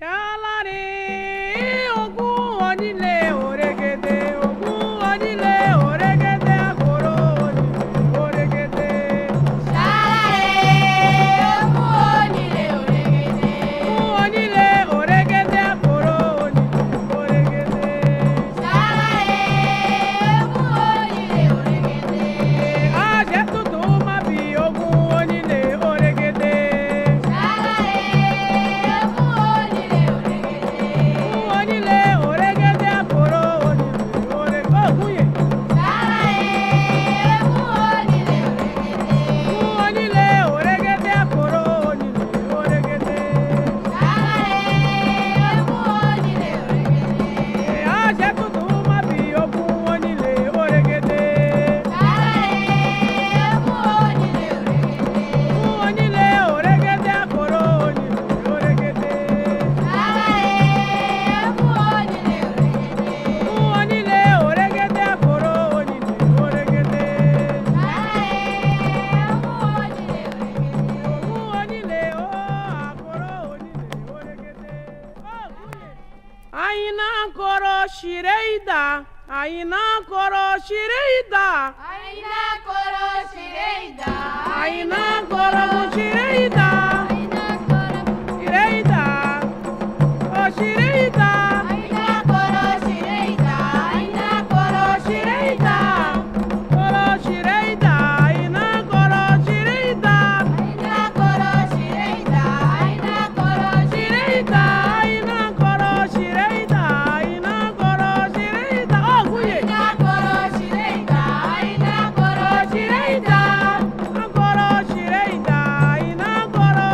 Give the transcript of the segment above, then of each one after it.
Yalare ogun onílé òrégèdè ogun onílé òrégèdè àkòrò òrégèdè. Yalare ogun onílé òrégèdè. Ogun onílé òrégèdè àkòrò òrégèdè. Yalare ogun onílé òrégèdè. Àṣẹ tuntun má bí ogun onílé òrégèdè. Onílé òrégèdè àkòrò òrégèdè ògúnyè. Onílé òrégèdè àkòrò òrégèdè. Àṣẹ tuntun má bí ogun onílé òrégèdè. Onílé òrégèdè àkòrò òrégèdè. Onílé òrégèdè àkòrò òrégèdè. Onílé àkòrò òrégèdè. Àyìnà koro shireida, àyìnà koro shireida, Aina koro shireida. àyìnà koro shireida, shireida, oh shireida, Aina koro shireida. Aina koro shireida. koro shireida, àyìnà koro shireida, Aina koro shireida. Aina koro shireida, àyìnà koro shireida, àyìnà koro shireida, oh guye, Aina koro shireida. Aina koro shireida. koro shireida, àyìnà koro.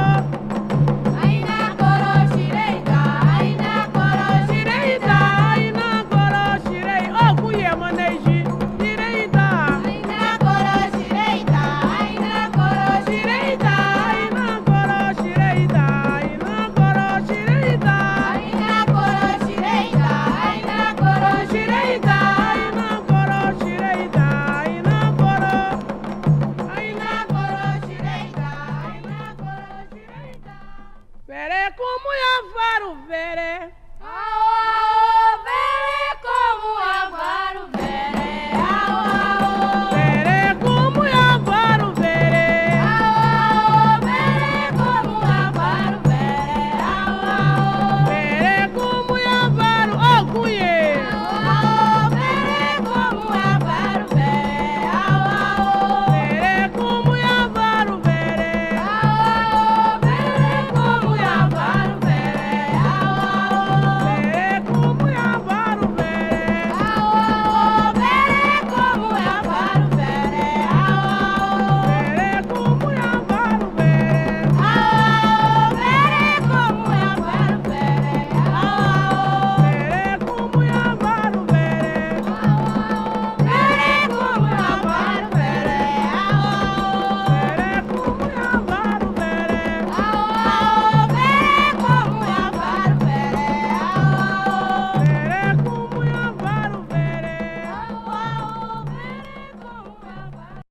Aina koro shireida. Aina koro Shireida, àyìnà koro shirei, oh guye moneji, shireida. Aina koro shireida. Aina koro Shireida, àyìnà koro shireida, àyìnà koro shireida. Aina koro shireida. Aina koro Shireida, àyìnà koro shireida, àyìnà koro. Àyìnà koro shireida. Aina koro shireida. Vere como ya faru vere.